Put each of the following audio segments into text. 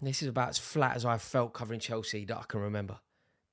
This is about as flat as I felt covering Chelsea that I can remember.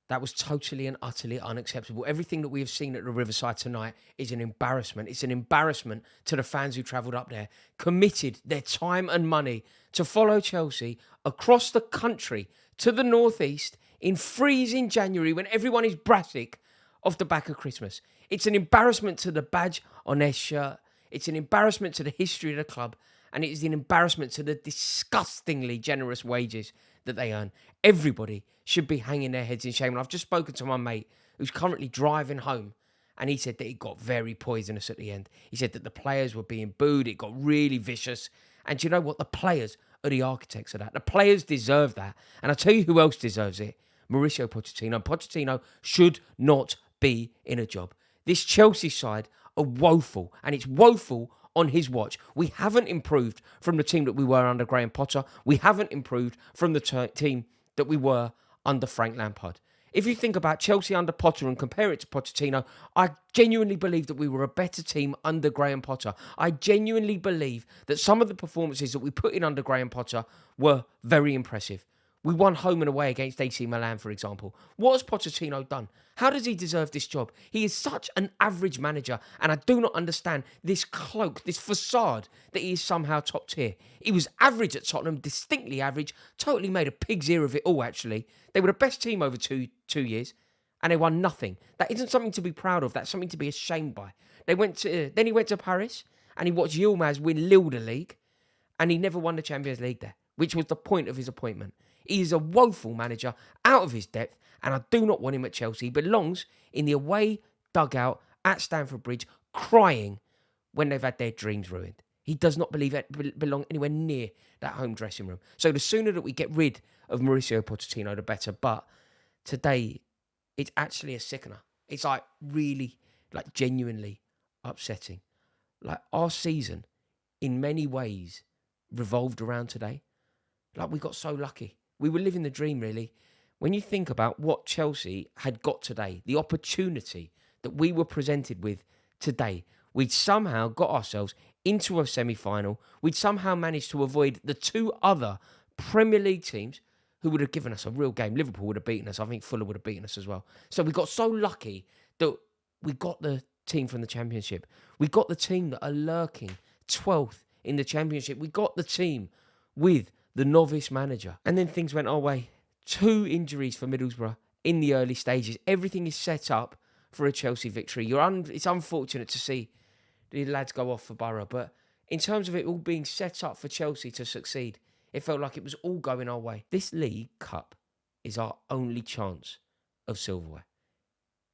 That was totally and utterly unacceptable. Everything that we have seen at the Riverside tonight is an embarrassment. It's an embarrassment to the fans who travelled up there, committed their time and money to follow Chelsea across the country to the northeast in freezing January when everyone is brassic off the back of Christmas. It's an embarrassment to the badge on their shirt. It's an embarrassment to the history of the club. And it is an embarrassment to the disgustingly generous wages that they earn. Everybody should be hanging their heads in shame. And I've just spoken to my mate who's currently driving home, and he said that it got very poisonous at the end. He said that the players were being booed. It got really vicious. And do you know what? The players are the architects of that. The players deserve that. And I'll tell you who else deserves it. Mauricio Pochettino. Pochettino should not be in a job. This Chelsea side are woeful, and it's woeful on his watch. We haven't improved from the team that we were under Graham Potter. We haven't improved from the team that we were under Frank Lampard. If you think about Chelsea under Potter and compare it to Pochettino, I genuinely believe that we were a better team under Graham Potter. I genuinely believe that some of the performances that we put in under Graham Potter were very impressive. We won home and away against AC Milan, for example. What has Pochettino done? How does he deserve this job? He is such an average manager, and I do not understand this cloak, this facade that he is somehow top tier. He was average at Tottenham, distinctly average, totally made a pig's ear of it all, actually. They were the best team over two years, and they won nothing. That isn't something to be proud of. That's something to be ashamed by. Then he went to Paris, and he watched Yilmaz win Lille the league, and he never won the Champions League there, which was the point of his appointment. He is a woeful manager, out of his depth, and I do not want him at Chelsea. He belongs in the away dugout at Stamford Bridge, crying when they've had their dreams ruined. He does not belong anywhere near that home dressing room. So the sooner that we get rid of Mauricio Pochettino, the better. But today, it's actually a sickener. It's like really, like genuinely upsetting. Like our season, in many ways, revolved around today. Like we got so lucky. We were living the dream, really. When you think about what Chelsea had got today, the opportunity that we were presented with today, we'd somehow got ourselves into a semi-final. We'd somehow managed to avoid the two other Premier League teams who would have given us a real game. Liverpool would have beaten us. I think Fulham would have beaten us as well. So we got so lucky that we got the team from the Championship. We got the team that are lurking 12th in the Championship. We got the team with the novice manager. And then things went our way. 2 injuries for Middlesbrough in the early stages. Everything is set up for a Chelsea victory. It's unfortunate to see the lads go off for Borough, but in terms of it all being set up for Chelsea to succeed, it felt like it was all going our way. This League Cup is our only chance of silverware.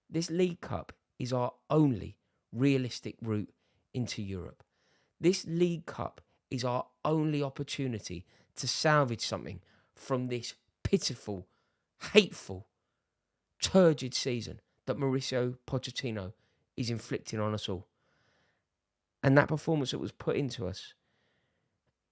This League Cup is our only realistic route into Europe. This League Cup is our only opportunity to salvage something from this pitiful, hateful, turgid season that Mauricio Pochettino is inflicting on us all. And that performance that was put into us,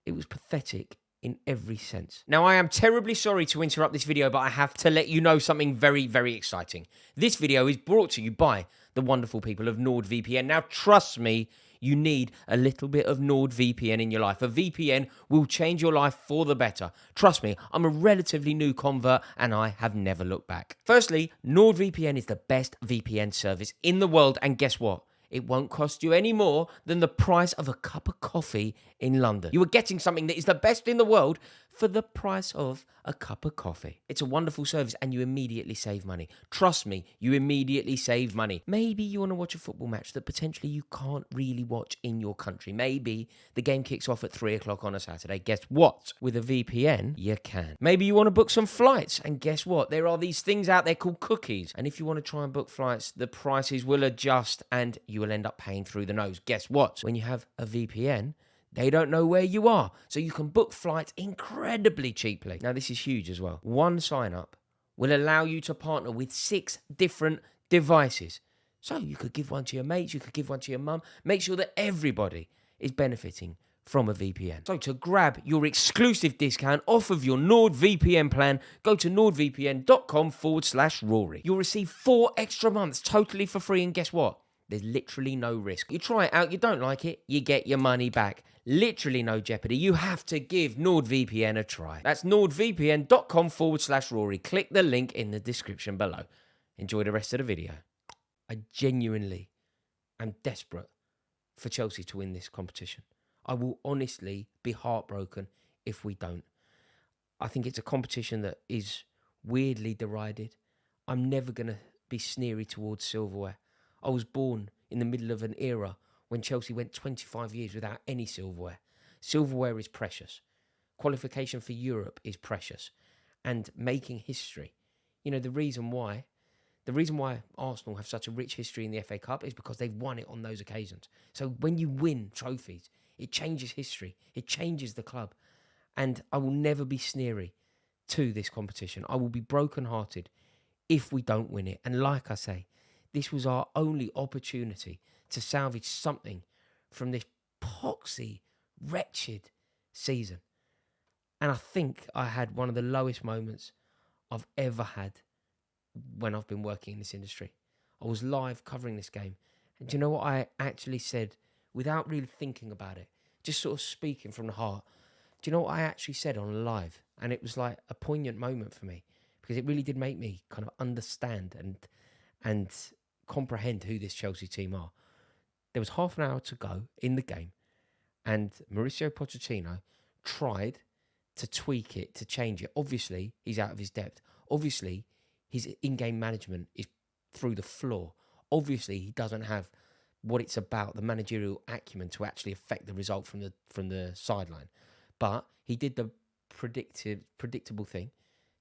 it was pathetic in every sense. Now, I am terribly sorry to interrupt this video, but I have to let you know something very, very exciting. This video is brought to you by the wonderful people of NordVPN. Now, trust me, you need a little bit of NordVPN in your life. A VPN will change your life for the better. Trust me, I'm a relatively new convert and I have never looked back. Firstly, NordVPN is the best VPN service in the world, and guess what? It won't cost you any more than the price of a cup of coffee in London. You are getting something that is the best in the world for the price of a cup of coffee. It's a wonderful service and you immediately save money. Trust me, you immediately save money. Maybe you want to watch a football match that potentially you can't really watch in your country. Maybe the game kicks off at 3 o'clock on a Saturday. Guess what? With a VPN, you can. Maybe you want to book some flights, and guess what? There are these things out there called cookies. And if you want to try and book flights, the prices will adjust and you will end up paying through the nose. Guess what? When you have a VPN, they don't know where you are, so you can book flights incredibly cheaply. Now, this is huge as well. One sign-up will allow you to partner with 6 different devices. So you could give one to your mates, you could give one to your mum. Make sure that everybody is benefiting from a VPN. So to grab your exclusive discount off of your NordVPN plan, go to nordvpn.com/Rory. You'll receive 4 extra months totally for free, and guess what? There's literally no risk. You try it out, you don't like it, you get your money back. Literally no jeopardy. You have to give NordVPN a try. That's nordvpn.com/Rory. Click the link in the description below. Enjoy the rest of the video. I genuinely am desperate for Chelsea to win this competition. I will honestly be heartbroken if we don't. I think it's a competition that is weirdly derided. I'm never going to be sneery towards silverware. I was born in the middle of an era when Chelsea went 25 years without any silverware. Silverware is precious. Qualification for Europe is precious. And making history. You know, the reason why Arsenal have such a rich history in the FA Cup is because they've won it on those occasions. So when you win trophies, it changes history. It changes the club. And I will never be sneery to this competition. I will be brokenhearted if we don't win it. And like I say, this was our only opportunity to salvage something from this poxy, wretched season. And I think I had one of the lowest moments I've ever had when I've been working in this industry. I was live covering this game. And do you know what I actually said without really thinking about it? Just sort of speaking from the heart. Do you know what I actually said on live? And it was like a poignant moment for me because it really did make me kind of understand and comprehend who this Chelsea team are. There was half an hour to go in the game and Mauricio Pochettino tried to tweak it, to change it. Obviously, he's out of his depth. Obviously, his in-game management is through the floor. Obviously, he doesn't have what it's about, the managerial acumen to actually affect the result from the sideline. But he did the predictable thing.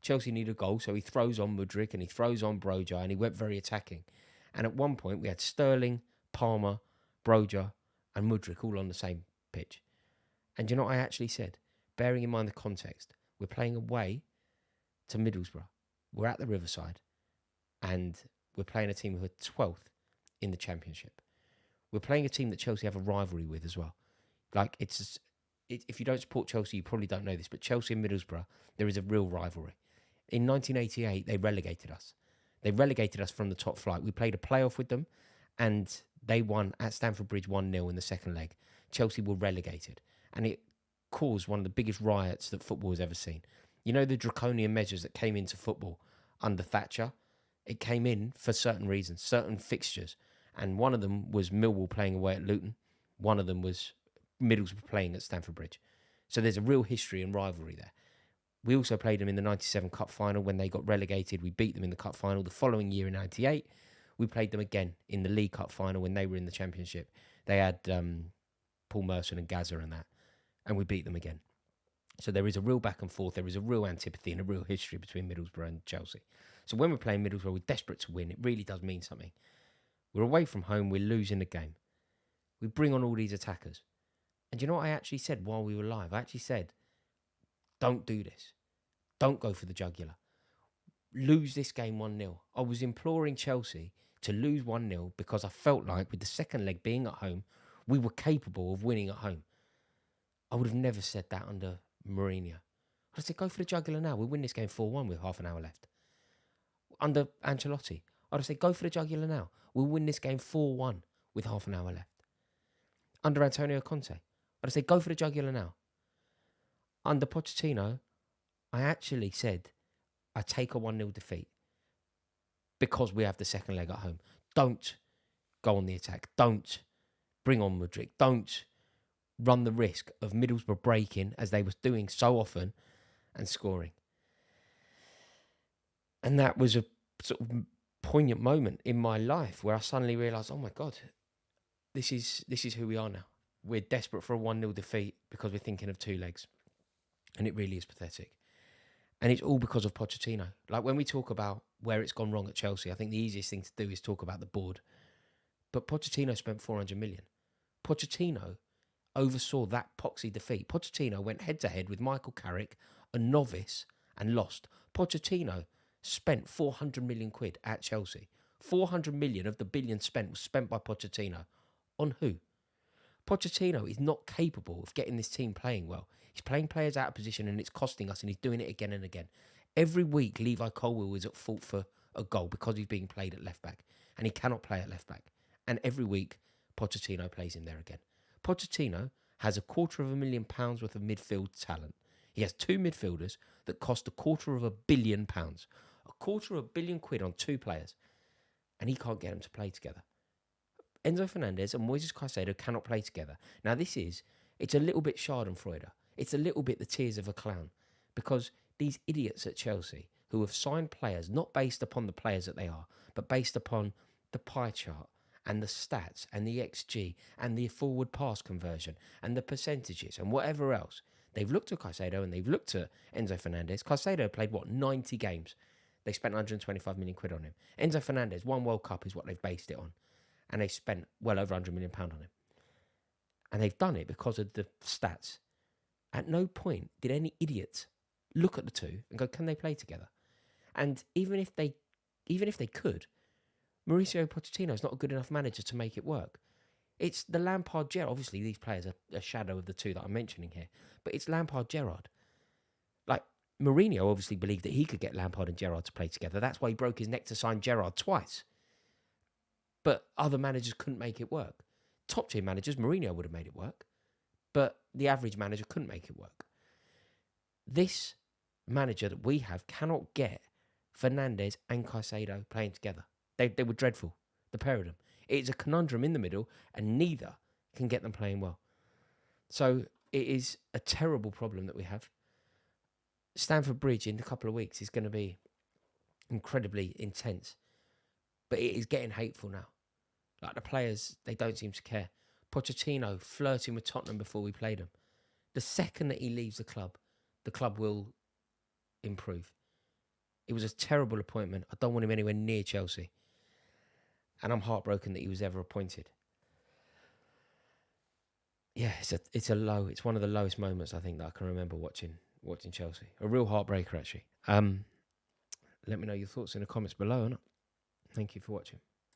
Chelsea need a goal, so he throws on Mudryk and he throws on Broja and he went very attacking. And at one point, we had Sterling, Palmer, Broja and Mudryk all on the same pitch. And you know what I actually said? Bearing in mind the context, we're playing away to Middlesbrough. We're at the Riverside and we're playing a team who are 12th in the Championship. We're playing a team that Chelsea have a rivalry with as well. Like, if you don't support Chelsea, you probably don't know this, but Chelsea and Middlesbrough, there is a real rivalry. In 1988, they relegated us. They relegated us from the top flight. We played a playoff with them, and they won at Stamford Bridge 1-0 in the second leg. Chelsea were relegated, and it caused one of the biggest riots that football has ever seen. You know the draconian measures that came into football under Thatcher? It came in for certain reasons, certain fixtures, and one of them was Millwall playing away at Luton. One of them was Middlesbrough playing at Stamford Bridge. So there's a real history and rivalry there. We also played them in the 97 Cup final when they got relegated. We beat them in the Cup final. The following year in 98, we played them again in the League Cup final when they were in the Championship. They had Paul Merson and Gazza and that, and we beat them again. So there is a real back and forth. There is a real antipathy and a real history between Middlesbrough and Chelsea. So when we're playing Middlesbrough, we're desperate to win. It really does mean something. We're away from home. We're losing the game. We bring on all these attackers. And you know what I actually said while we were live? I actually said, don't do this. Don't go for the jugular. Lose this game 1-0. I was imploring Chelsea to lose 1-0 because I felt like with the second leg being at home, we were capable of winning at home. I would have never said that under Mourinho. I said, go for the jugular now. We'll win this game 4-1 with half an hour left. Under Ancelotti, I'd have said, go for the jugular now. We'll win this game 4-1 with half an hour left. Under Antonio Conte, I'd have said, go for the jugular now. Under Pochettino, I actually said, I take a 1-0 defeat because we have the second leg at home. Don't go on the attack. Don't bring on Mudryk. Don't run the risk of Middlesbrough breaking, as they was doing so often, and scoring. And that was a sort of poignant moment in my life where I suddenly realised, oh my God, this is who we are now. We're desperate for a 1-0 defeat because we're thinking of two legs. And it really is pathetic. And it's all because of Pochettino. Like when we talk about where it's gone wrong at Chelsea, I think the easiest thing to do is talk about the board. But Pochettino spent 400 million. Pochettino oversaw that poxy defeat. Pochettino went head-to-head with Michael Carrick, a novice, and lost. Pochettino spent 400 million quid at Chelsea. 400 million of the billion spent was spent by Pochettino. On who? Pochettino is not capable of getting this team playing well. He's playing players out of position and it's costing us, and he's doing it again and again. Every week, Levi Colwill is at fault for a goal because he's being played at left-back, and he cannot play at left-back. And every week, Pochettino plays him there again. Pochettino has £250,000 worth of midfield talent. He has two midfielders that cost £250 million. £250 million on two players. And he can't get them to play together. Enzo Fernandez and Moises Caicedo cannot play together. Now it's a little bit Schadenfreude. It's a little bit the tears of a clown. Because these idiots at Chelsea who have signed players not based upon the players that they are, but based upon the pie chart and the stats and the XG and the forward pass conversion and the percentages and whatever else. They've looked at Caicedo and they've looked at Enzo Fernandez. Caicedo played, 90 games. They spent £125 million on him. Enzo Fernandez, one World Cup is what they've based it on. And they spent well over £100 million on him. And they've done it because of the stats. At no point did any idiot look at the two and go, can they play together? And even if they could, Mauricio Pochettino is not a good enough manager to make it work. It's the Lampard-Gerrard. Obviously, these players are a shadow of the two that I'm mentioning here. But it's Lampard-Gerrard. Like, Mourinho obviously believed that he could get Lampard and Gerrard to play together. That's why he broke his neck to sign Gerrard twice. But other managers couldn't make it work. Top-tier managers, Mourinho would have made it work. But the average manager couldn't make it work. This manager that we have cannot get Fernandez and Caicedo playing together. They were dreadful, the pair of them. It's a conundrum in the middle, and neither can get them playing well. So it is a terrible problem that we have. Stamford Bridge in a couple of weeks is going to be incredibly intense. But it is getting hateful now. Like, the players, they don't seem to care. Pochettino flirting with Tottenham before we played them. The second that he leaves the club will improve. It was a terrible appointment. I don't want him anywhere near Chelsea. And I'm heartbroken that he was ever appointed. Yeah, it's a low. It's one of the lowest moments I think that I can remember watching Chelsea. A real heartbreaker, actually. Let me know your thoughts in the comments below. Thank you for watching.